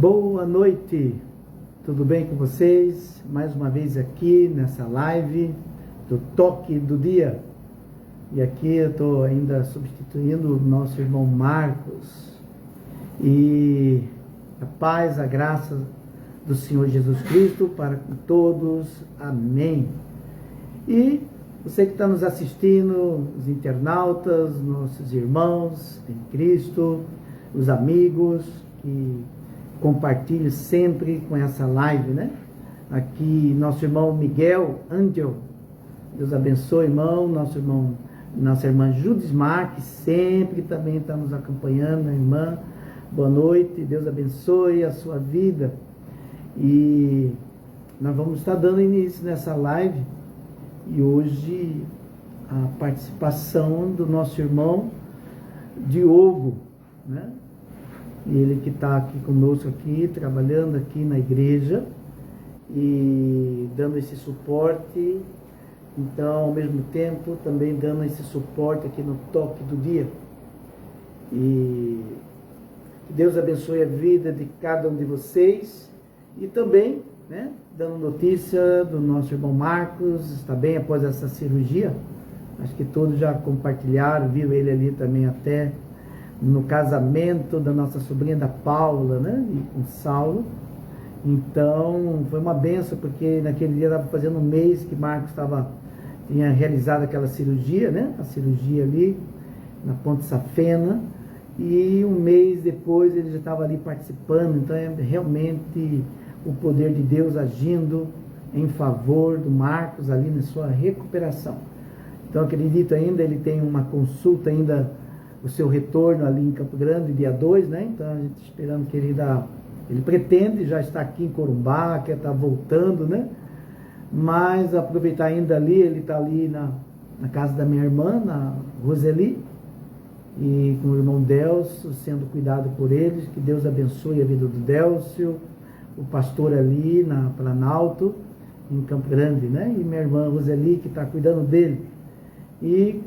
Boa noite, tudo bem com vocês? Mais uma vez aqui nessa live do Toque do Dia. E aqui eu estou ainda substituindo o nosso irmão Marcos. E a paz, a graça do Senhor Jesus Cristo para com todos. Amém. E você que está nos assistindo, os internautas, nossos irmãos em Cristo, os amigos que compartilhe sempre com essa live, né? Aqui, nosso irmão Miguel Angel, Deus abençoe, irmão. Nossa irmã Judismar, que sempre também está nos acompanhando, né, irmã? Boa noite, Deus abençoe a sua vida. E nós vamos estar dando início nessa live. E hoje a participação do nosso irmão Diogo, né? Ele que está aqui conosco, aqui, trabalhando aqui na igreja e dando esse suporte. Então, ao mesmo tempo, também dando esse suporte aqui no Toque do Dia. E que Deus abençoe a vida de cada um de vocês. E também, né, dando notícia do nosso irmão Marcos, está bem após essa cirurgia. Acho que todos já compartilharam, viram ele ali também até no casamento da nossa sobrinha da Paula, né, e com Saulo. Então, foi uma benção, porque naquele dia estava fazendo um mês que Marcos tinha realizado aquela cirurgia, né, a cirurgia ali na Ponte Safena, e um mês depois ele já estava ali participando. Então, é realmente o poder de Deus agindo em favor do Marcos ali na sua recuperação. Então, acredito ainda, ele tem uma consulta ainda, o seu retorno ali em Campo Grande, dia 2, né? Então a gente esperando que ele pretende já estar aqui em Corumbá, quer estar voltando, né? Mas aproveitar ainda ali, ele está ali na casa da minha irmã, na Roseli, e com o irmão Delcio, sendo cuidado por eles. Que Deus abençoe a vida do Delcio, o pastor ali na Planalto, em Campo Grande, né? E minha irmã Roseli, que está cuidando dele. E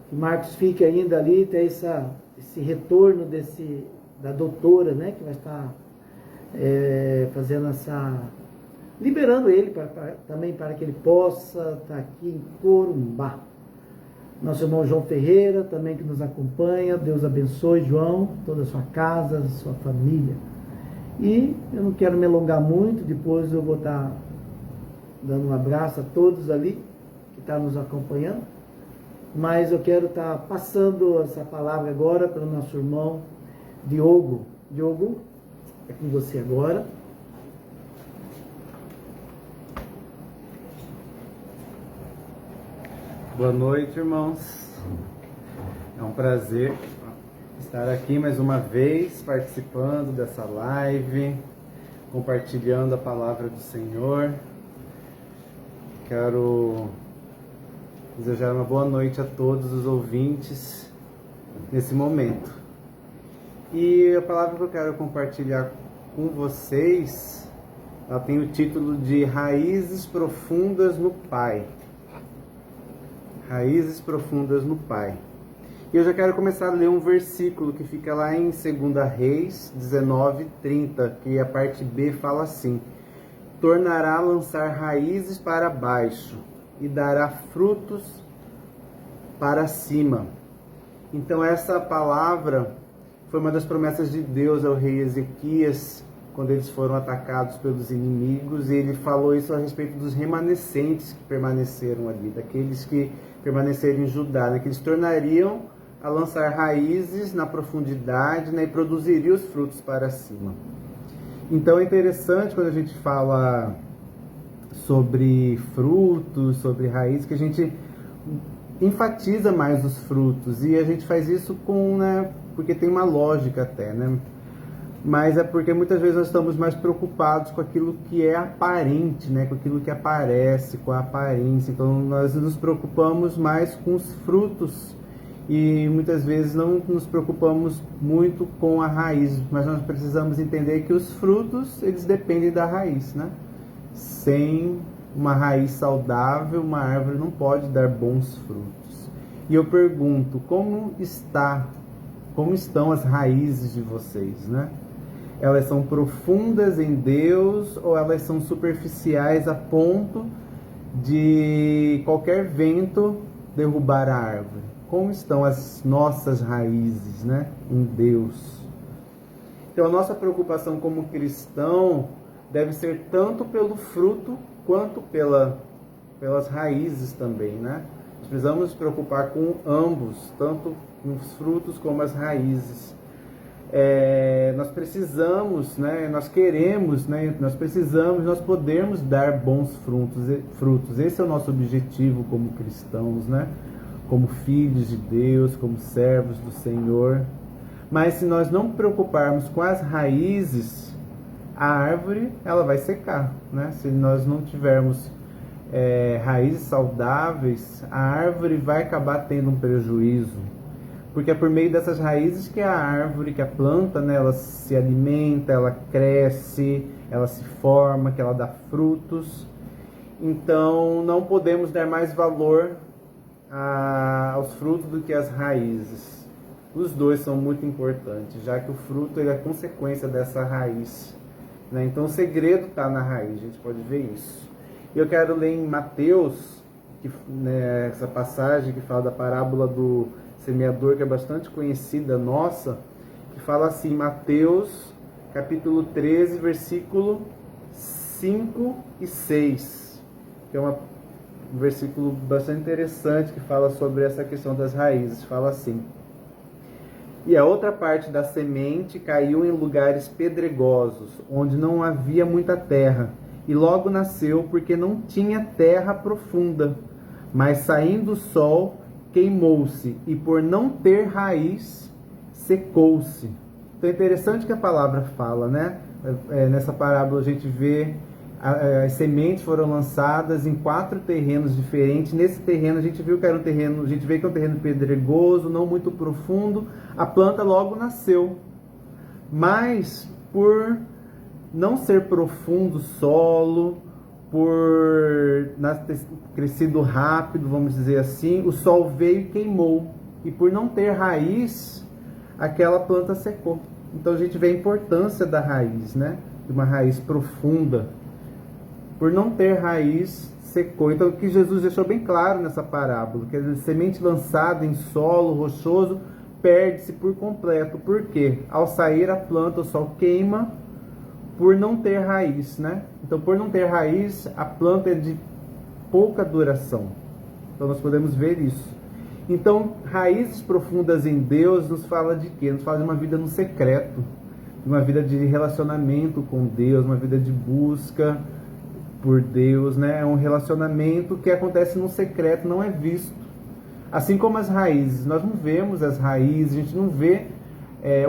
que Marcos fique ainda ali, tem esse retorno da doutora, né, que vai estar fazendo liberando ele também para que ele possa estar aqui em Corumbá. Nosso irmão João Ferreira também, que nos acompanha. Deus abençoe, João, toda a sua casa, a sua família. E eu não quero me alongar muito, depois eu vou estar dando um abraço a todos ali que estão nos acompanhando. Mas eu quero estar passando essa palavra agora para o nosso irmão Diogo. Diogo, é com você agora. Boa noite, irmãos. É um prazer estar aqui mais uma vez, participando dessa live, compartilhando a palavra do Senhor. Quero desejar uma boa noite a todos os ouvintes nesse momento. E a palavra que eu quero compartilhar com vocês, ela tem o título de Raízes Profundas no Pai. Raízes Profundas no Pai. E eu já quero começar a ler um versículo que fica lá em 2 Reis 19:30, que a parte B fala assim: tornará a lançar raízes para baixo e dará frutos para cima. Então essa palavra foi uma das promessas de Deus ao rei Ezequias, quando eles foram atacados pelos inimigos, e ele falou isso a respeito dos remanescentes que permaneceram ali, daqueles que permaneceram em Judá, né, que eles tornariam a lançar raízes na profundidade, né, e produziriam os frutos para cima. Então é interessante quando a gente fala sobre frutos, sobre raiz, que a gente enfatiza mais os frutos, e a gente faz isso porque tem uma lógica até, né? Mas é porque muitas vezes nós estamos mais preocupados com aquilo que é aparente, né? Com aquilo que aparece, com a aparência. Então nós nos preocupamos mais com os frutos e muitas vezes não nos preocupamos muito com a raiz, mas nós precisamos entender que os frutos, eles dependem da raiz, né? Sem uma raiz saudável, uma árvore não pode dar bons frutos. E eu pergunto, como estão as raízes de vocês, né? Elas são profundas em Deus ou elas são superficiais a ponto de qualquer vento derrubar a árvore? Como estão as nossas raízes, né, em Deus? Então a nossa preocupação como cristão deve ser tanto pelo fruto quanto pelas raízes também, né? Nós precisamos nos preocupar com ambos, tanto com os frutos como as raízes. Nós precisamos, né? Nós queremos, né? Nós podemos dar bons frutos. Esse é o nosso objetivo como cristãos, né? Como filhos de Deus, como servos do Senhor. Mas se nós não preocuparmos com as raízes, a árvore ela vai secar, né? Se nós não tivermos raízes saudáveis, a árvore vai acabar tendo um prejuízo, porque é por meio dessas raízes que a árvore, que a planta, né, ela se alimenta, ela cresce, ela se forma, que ela dá frutos. Então não podemos dar mais valor aos frutos do que às raízes. Os dois são muito importantes, já que o fruto ele é consequência dessa raiz, né? Então o segredo está na raiz, a gente pode ver isso. Eu quero ler em Mateus, né, essa passagem que fala da parábola do semeador, que é bastante conhecida nossa, que fala assim, Mateus capítulo 13, versículo 5 e 6, que é um versículo bastante interessante que fala sobre essa questão das raízes. Fala assim: e a outra parte da semente caiu em lugares pedregosos, onde não havia muita terra, e logo nasceu, porque não tinha terra profunda. Mas saindo o sol, queimou-se, e por não ter raiz, secou-se. Então é interessante que a palavra fala, né? Nessa parábola a gente vê as sementes foram lançadas em 4 terrenos diferentes. Nesse terreno a gente vê que é um terreno pedregoso, não muito profundo. A planta logo nasceu, mas por não ser profundo o solo, por ter crescido rápido, vamos dizer assim, o sol veio e queimou, e por não ter raiz, aquela planta secou. Então a gente vê a importância da raiz, né? De uma raiz profunda. Por não ter raiz, secou. Então o que Jesus deixou bem claro nessa parábola, que a semente lançada em solo rochoso perde-se por completo. Por quê? Ao sair a planta, o sol queima, por não ter raiz, né? Então, por não ter raiz, a planta é de pouca duração. Então, nós podemos ver isso. Então, raízes profundas em Deus nos fala de quê? Nos fala de uma vida no secreto, de uma vida de relacionamento com Deus, uma vida de busca por Deus, né? É um relacionamento que acontece no secreto, não é visto. Assim como as raízes, nós não vemos as raízes, a gente não vê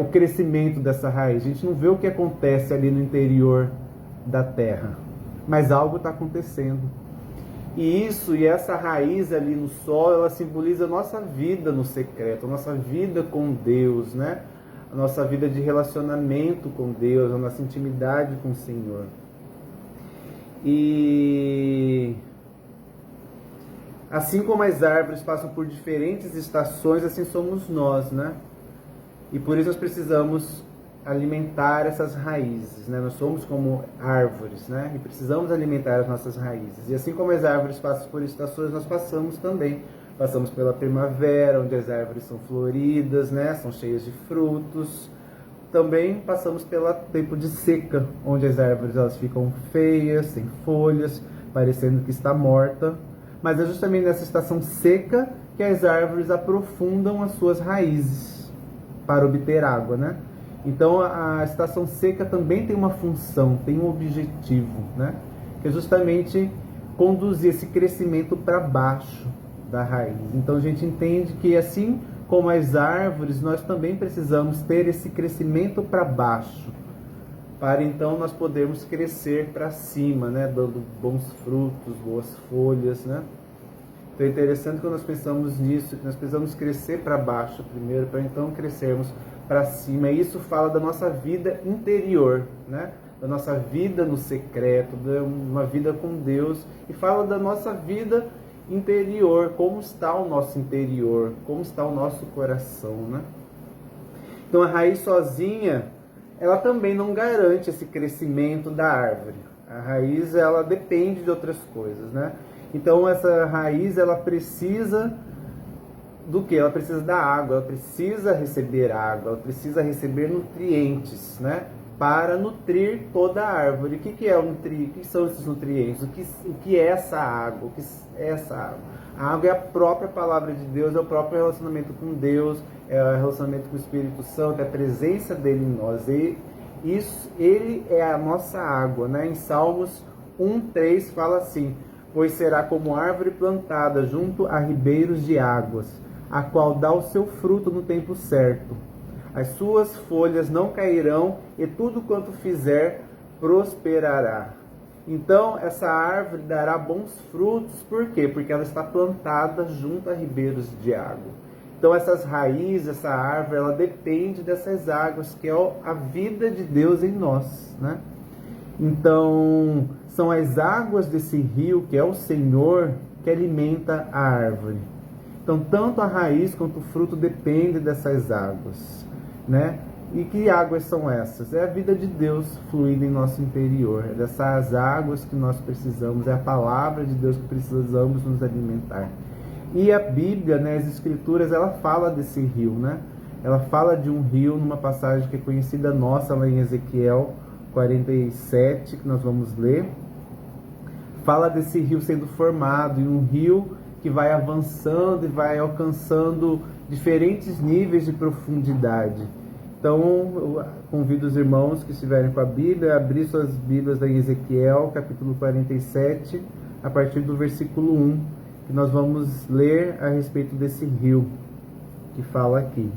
o crescimento dessa raiz, a gente não vê o que acontece ali no interior da terra, mas algo está acontecendo. E essa raiz ali no solo, ela simboliza a nossa vida no secreto, a nossa vida com Deus, né? A nossa vida de relacionamento com Deus, a nossa intimidade com o Senhor. E assim como as árvores passam por diferentes estações, assim somos nós, né? E por isso nós precisamos alimentar essas raízes, né? Nós somos como árvores, né? E precisamos alimentar as nossas raízes. E assim como as árvores passam por estações, nós passamos também. Passamos pela primavera, onde as árvores são floridas, né? São cheias de frutos. Também passamos pelo tempo de seca, onde as árvores elas ficam feias, sem folhas, parecendo que está morta. Mas é justamente nessa estação seca que as árvores aprofundam as suas raízes para obter água, né? Então a estação seca também tem uma função, tem um objetivo, né? Que é justamente conduzir esse crescimento para baixo da raiz. Então a gente entende que assim como as árvores, nós também precisamos ter esse crescimento para baixo, para então nós podermos crescer para cima, né? Dando bons frutos, boas folhas, né? Então é interessante quando nós pensamos nisso, que nós precisamos crescer para baixo primeiro, para então crescermos para cima. E isso fala da nossa vida interior, né? Da nossa vida no secreto, de uma vida com Deus. E fala da nossa vida interior, como está o nosso interior, como está o nosso coração, né? Então a raiz sozinha, ela também não garante esse crescimento da árvore. A raiz, ela depende de outras coisas, né? Então essa raiz, ela precisa do que? Ela precisa da água, ela precisa receber água, ela precisa receber nutrientes, né? Para nutrir toda a árvore. O que é o nutrir? O que são esses nutrientes? O que é essa água? O que é essa água? A água é a própria palavra de Deus, é o próprio relacionamento com Deus, é o relacionamento com o Espírito Santo, é a presença dele em nós. Ele é a nossa água, né? Em Salmos 1:3 fala assim: pois será como árvore plantada junto a ribeiros de águas, a qual dá o seu fruto no tempo certo. As suas folhas não cairão, e tudo quanto fizer prosperará. Então, essa árvore dará bons frutos. Por quê? Porque ela está plantada junto a ribeiros de água. Então, essas raízes, essa árvore, ela depende dessas águas, que é a vida de Deus em nós, né? Então, são as águas desse rio, que é o Senhor, que alimenta a árvore. Então, tanto a raiz quanto o fruto depende dessas águas, né? E que águas são essas? É a vida de Deus fluindo em nosso interior. É dessas águas que nós precisamos, é a palavra de Deus que precisamos nos alimentar. E a Bíblia, né, as Escrituras, ela fala desse rio, né? Ela fala de um rio numa passagem que é conhecida nossa, lá em Ezequiel 47, que nós vamos ler. Fala desse rio sendo formado, e um rio que vai avançando e vai alcançando diferentes níveis de profundidade. Então, eu convido os irmãos que estiverem com a Bíblia a abrir suas Bíblias em Ezequiel, capítulo 47, a partir do versículo 1, que nós vamos ler a respeito desse rio que fala aqui.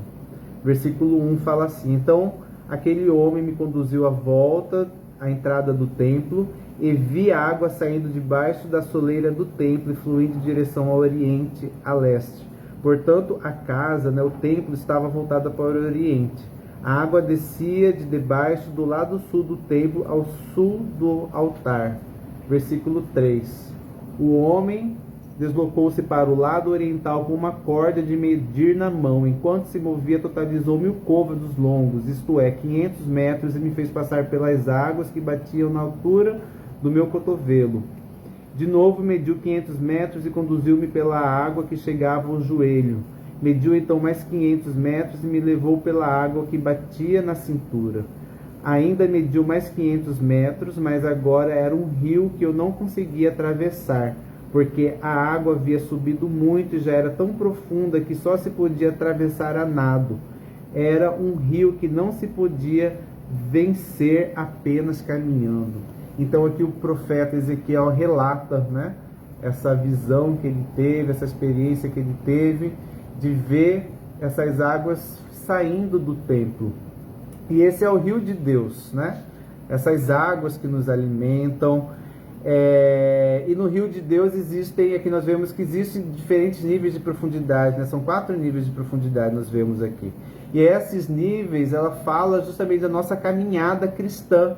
Versículo 1 fala assim: então, aquele homem me conduziu à volta, à entrada do templo, e vi a água saindo debaixo da soleira do templo e fluindo em direção ao oriente, a leste. Portanto, a casa, né, o templo, estava voltada para o oriente. A água descia de debaixo do lado sul do templo ao sul do altar. Versículo 3. O homem deslocou-se para o lado oriental com uma corda de medir na mão. Enquanto se movia, totalizou 1000 côvados longos, isto é, 500 metros, e me fez passar pelas águas que batiam na altura do meu cotovelo. De novo mediu 500 metros e conduziu-me pela água que chegava ao joelho. Mediu então mais 500 metros e me levou pela água que batia na cintura. Ainda mediu mais 500 metros, mas agora era um rio que eu não conseguia atravessar, porque a água havia subido muito e já era tão profunda que só se podia atravessar a nado. Era um rio que não se podia vencer apenas caminhando. Então aqui o profeta Ezequiel relata, né, essa visão que ele teve, essa experiência que ele teve de ver essas águas saindo do templo. E esse é o rio de Deus, né? Essas águas que nos alimentam. E no rio de Deus existem, aqui nós vemos que existem diferentes níveis de profundidade, né? São 4 níveis de profundidade nós vemos aqui. E esses níveis, ela fala justamente da nossa caminhada cristã,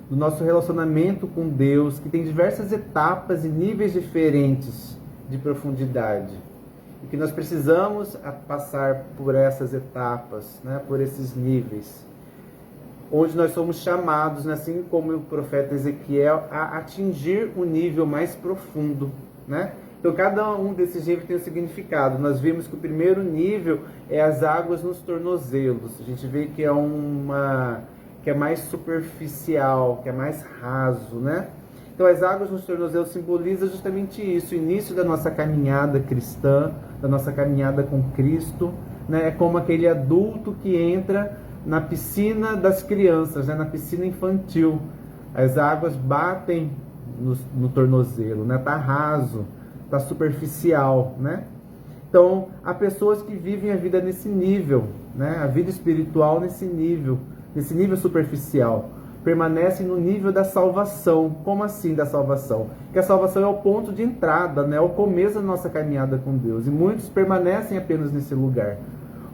do nosso relacionamento com Deus, que tem diversas etapas e níveis diferentes de profundidade. E que nós precisamos passar por essas etapas, né, por esses níveis, onde nós somos chamados, né, assim como o profeta Ezequiel, a atingir o nível mais profundo, né? Então cada um desses níveis tem um significado. Nós vimos que o primeiro nível é as águas nos tornozelos. A gente vê que é mais superficial, que é mais raso, né? Então as águas nos tornozelos simbolizam justamente isso, o início da nossa caminhada cristã, da nossa caminhada com Cristo, né? É como aquele adulto que entra na piscina das crianças, né? Na piscina infantil. As águas batem no tornozelo, né? Tá raso, tá superficial, né? Então, há pessoas que vivem a vida nesse nível, né? A vida espiritual nesse nível superficial. Permanecem no nível da salvação. Como assim da salvação? Que a salvação é o ponto de entrada, né? É o começo da nossa caminhada com Deus. E muitos permanecem apenas nesse lugar.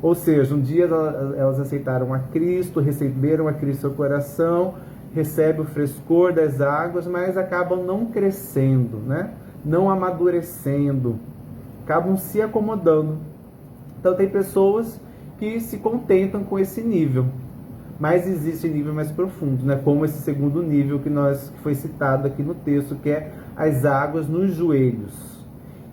Ou seja, um dia elas aceitaram a Cristo, receberam a Cristo no coração, recebem o frescor das águas, mas acabam não crescendo, né? Não amadurecendo, acabam se acomodando. Então tem pessoas que se contentam com esse nível, Mas existe nível mais profundo, né? Como esse segundo nível que foi citado aqui no texto, que é as águas nos joelhos.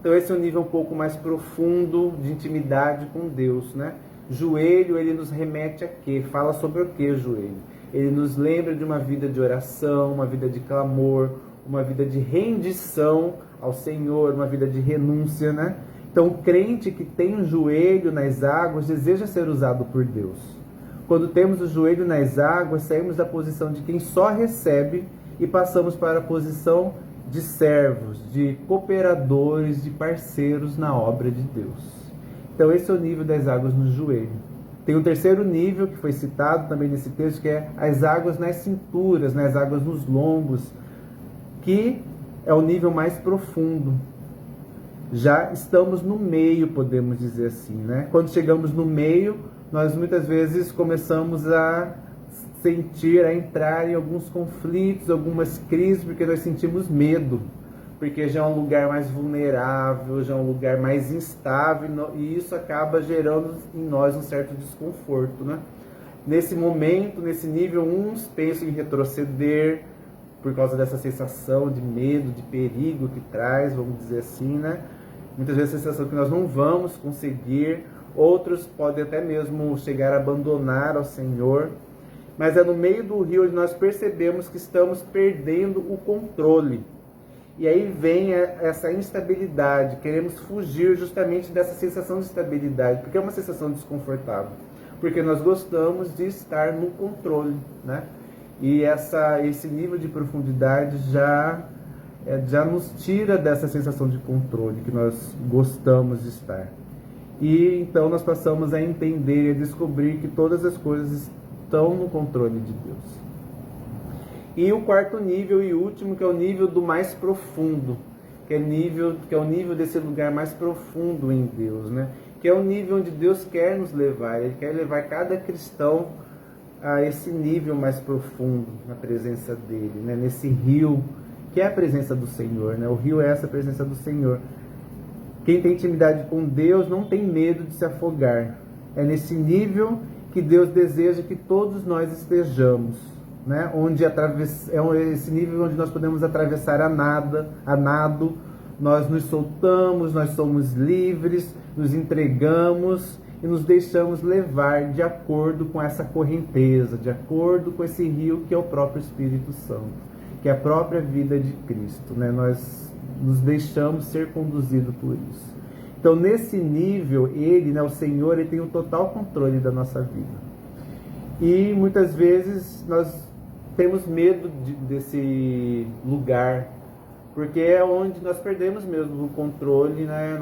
Então esse é um nível um pouco mais profundo de intimidade com Deus, né? Joelho, ele nos remete a quê? Fala sobre o que, joelho? Ele nos lembra de uma vida de oração, uma vida de clamor, uma vida de rendição ao Senhor, uma vida de renúncia, né? Então o crente que tem um joelho nas águas deseja ser usado por Deus. Quando temos o joelho nas águas, saímos da posição de quem só recebe e passamos para a posição de servos, de cooperadores, de parceiros na obra de Deus. Então esse é o nível das águas no joelho. Tem um terceiro nível que foi citado também nesse texto, que é as águas nas cinturas, né? As águas nos lombos, que é o nível mais profundo. Já estamos no meio, podemos dizer assim, né? Quando chegamos no meio, nós muitas vezes começamos a sentir, a entrar em alguns conflitos, algumas crises, porque nós sentimos medo, porque já é um lugar mais vulnerável, já é um lugar mais instável, e isso acaba gerando em nós um certo desconforto, né? Nesse momento, nesse nível, uns pensam em retroceder por causa dessa sensação de medo, de perigo que traz, vamos dizer assim, né? Muitas vezes a sensação que nós não vamos conseguir, outros podem até mesmo chegar a abandonar ao Senhor. Mas é no meio do rio onde nós percebemos que estamos perdendo o controle. E aí vem essa instabilidade, queremos fugir justamente dessa sensação de estabilidade, porque é uma sensação desconfortável. Porque nós gostamos de estar no controle, né? E esse nível de profundidade já nos tira dessa sensação de controle que nós gostamos de estar. E então nós passamos a entender e a descobrir que todas as coisas estão no controle de Deus. E o quarto nível e último, que é o nível do mais profundo, que é o nível desse lugar mais profundo em Deus, né? Que é o nível onde Deus quer nos levar. Ele quer levar cada cristão a esse nível mais profundo na presença dele, né? Nesse rio, que é a presença do Senhor, né? O rio é essa presença do Senhor. Quem tem intimidade com Deus não tem medo de se afogar. É nesse nível que Deus deseja que todos nós estejamos, né? Esse nível onde nós podemos atravessar a nado, nós nos soltamos, nós somos livres, nos entregamos e nos deixamos levar de acordo com essa correnteza, de acordo com esse rio que é o próprio Espírito Santo, que é a própria vida de Cristo, né? Nós nos deixamos ser conduzidos por isso. Então, nesse nível, ele, né, o Senhor, ele tem o total controle da nossa vida. E muitas vezes nós temos medo desse lugar, porque é onde nós perdemos mesmo o controle, né?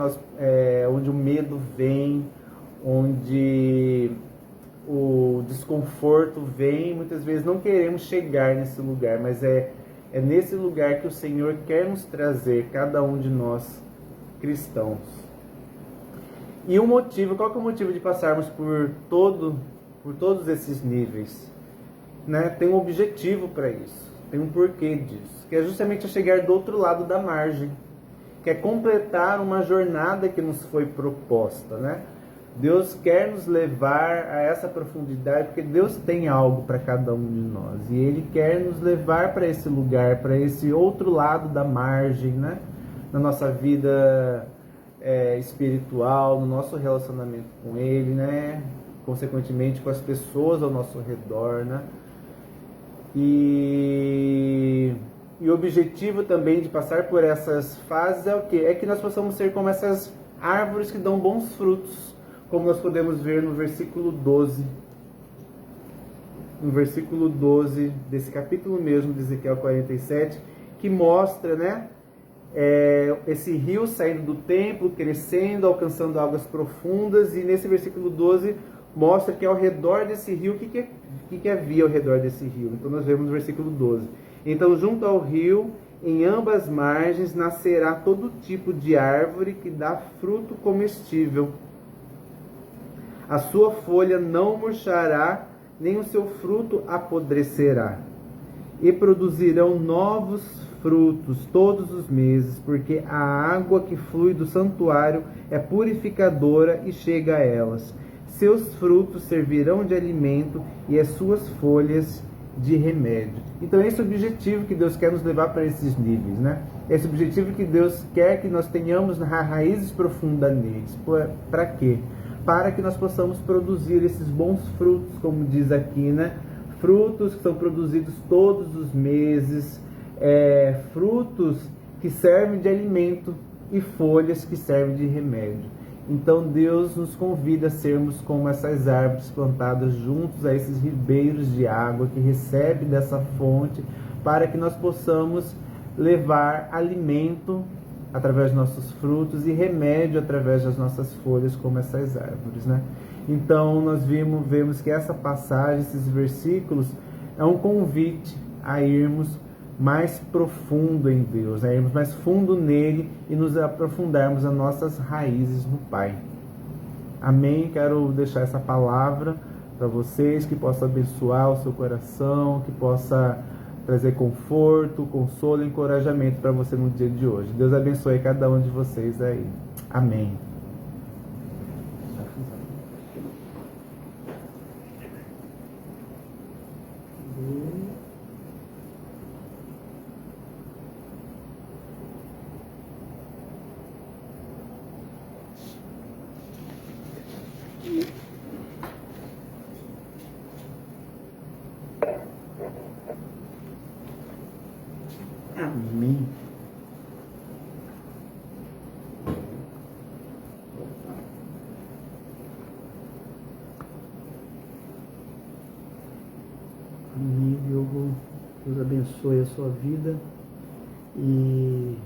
Onde o medo vem, onde o desconforto vem. Muitas vezes não queremos chegar nesse lugar, mas é nesse lugar que o Senhor quer nos trazer, cada um de nós cristãos. E qual que é o motivo de passarmos por todos esses níveis? Né? Tem um objetivo para isso, tem um porquê disso, que é justamente chegar do outro lado da margem, que é completar uma jornada que nos foi proposta, né? Deus quer nos levar a essa profundidade, porque Deus tem algo para cada um de nós, e Ele quer nos levar para esse lugar, para esse outro lado da margem, né? Na nossa vida espiritual, no nosso relacionamento com Ele, né? Consequentemente com as pessoas ao nosso redor, né? E o objetivo também de passar por essas fases é o quê? É que nós possamos ser como essas árvores que dão bons frutos, como nós podemos ver no versículo 12. No versículo 12 desse capítulo mesmo de Ezequiel 47, que mostra, né? Esse rio saindo do templo, crescendo, alcançando águas profundas, e nesse versículo 12 mostra que ao redor desse rio, o que havia ao redor desse rio? Então nós vemos no versículo 12. Então, junto ao rio, em ambas margens, nascerá todo tipo de árvore que dá fruto comestível. A sua folha não murchará, nem o seu fruto apodrecerá. E produzirão novos frutos todos os meses, porque a água que flui do santuário é purificadora e chega a elas. seus frutos servirão de alimento e as suas folhas de remédio. Então esse é o objetivo que Deus quer nos levar para esses níveis, né? Esse é o objetivo que Deus quer que nós tenhamos raízes profundas neles. Para quê? Para que nós possamos produzir esses bons frutos, como diz aqui, né? Frutos que são produzidos todos os meses, frutos que servem de alimento e folhas que servem de remédio. Então Deus nos convida a sermos como essas árvores plantadas juntos a esses ribeiros de água que recebem dessa fonte, para que nós possamos levar alimento através dos nossos frutos e remédio através das nossas folhas, como essas árvores, né? Então nós vemos que essa passagem, esses versículos, é um convite a irmos mais profundo em Deus, né? Irmos mais fundo nele e nos aprofundarmos as nossas raízes no Pai. Amém? Quero deixar essa palavra para vocês, que possa abençoar o seu coração, que possa trazer conforto, consolo e encorajamento para você no dia de hoje. Deus abençoe cada um de vocês aí. Amém. Amém. Amém, Diogo. Deus abençoe a sua vida. E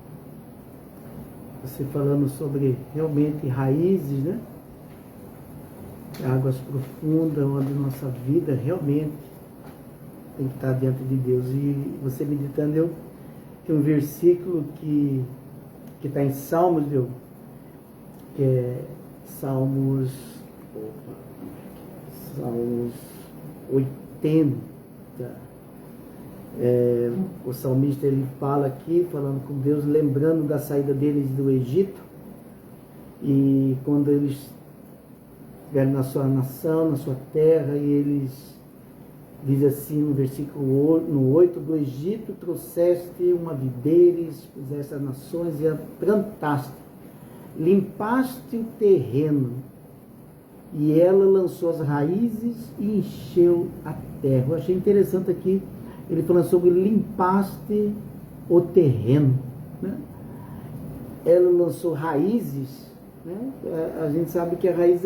você falando sobre realmente raízes, né? Águas profundas, onde nossa vida realmente tem que estar dentro de Deus. E você meditando, tem um versículo que está em Salmos, que é Salmos 80. O salmista ele fala aqui, falando com Deus, lembrando da saída deles do Egito, e quando eles estiveram na sua nação, na sua terra, e eles, diz assim no versículo 8, do Egito trouxeste uma videira, e puseste as nações e a plantaste, limpaste o terreno, e ela lançou as raízes e encheu a terra. Eu achei interessante aqui, ele falando sobre limpaste o terreno, né? Ela lançou raízes, né? A gente sabe que a raiz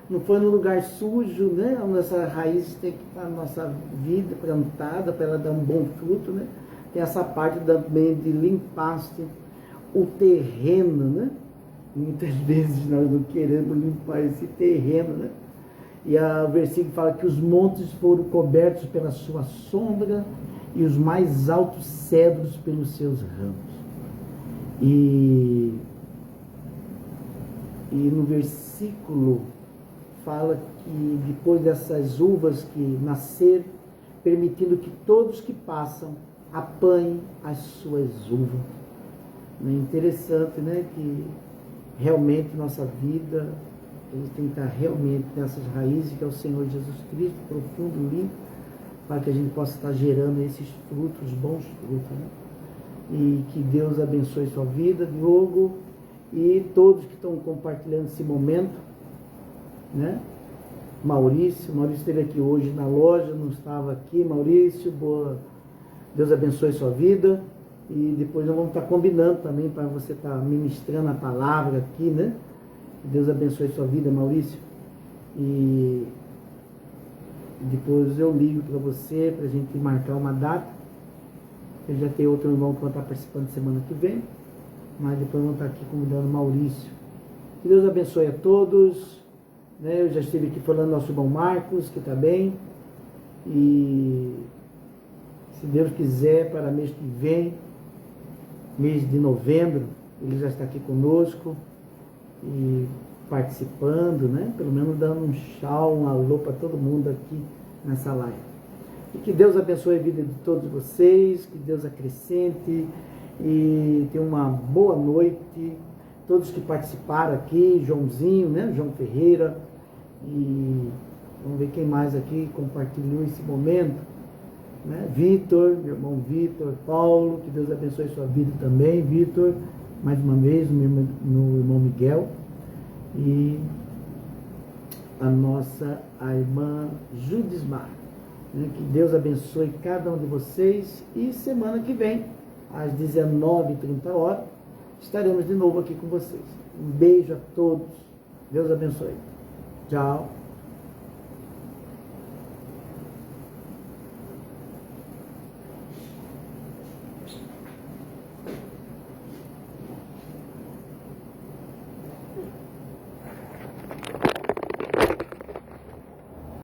não foi no lugar sujo, né? Onde essa raiz tem que estar na nossa vida plantada para ela dar um bom fruto, né? Tem essa parte também de limpaste o terreno, né? Muitas vezes nós não queremos limpar esse terreno, né? E o versículo fala que os montes foram cobertos pela sua sombra e os mais altos cedros pelos seus ramos. E no versículo fala que depois dessas uvas que nasceram, permitindo que todos que passam apanhem as suas uvas. É interessante, né? Que realmente nossa vida tem que estar realmente nessas raízes que é o Senhor Jesus Cristo, profundo, limpo, para que a gente possa estar gerando esses frutos, bons frutos, né? E que Deus abençoe sua vida, Diogo, e todos que estão compartilhando esse momento, né? Maurício esteve aqui hoje na loja, não estava aqui. Maurício, Deus abençoe sua vida. E depois nós vamos estar combinando também para você estar ministrando a palavra aqui, né? Deus abençoe sua vida, Maurício. E depois eu ligo para você, para a gente marcar uma data. Eu já tenho outro irmão que vai estar participando semana que vem, mas depois vamos estar aqui convidando Maurício. Que Deus abençoe a todos, né? Eu já estive aqui falando do nosso irmão Marcos, que está bem. E se Deus quiser, para mês que vem, mês de novembro, ele já está aqui conosco e participando, né? Pelo menos dando um tchau, um alô para todo mundo aqui nessa live. E que Deus abençoe a vida de todos vocês, que Deus acrescente e tenha uma boa noite. Todos que participaram aqui, Joãozinho, né? João Ferreira, E vamos ver quem mais aqui compartilhou esse momento, né? Vitor, meu irmão Vitor, Paulo, que Deus abençoe sua vida também, Vitor, mais uma vez, meu irmão Miguel, e a irmã Judismar, né? Que Deus abençoe cada um de vocês, e semana que vem, às 19h30, estaremos de novo aqui com vocês. Um beijo a todos, Deus abençoe, tchau.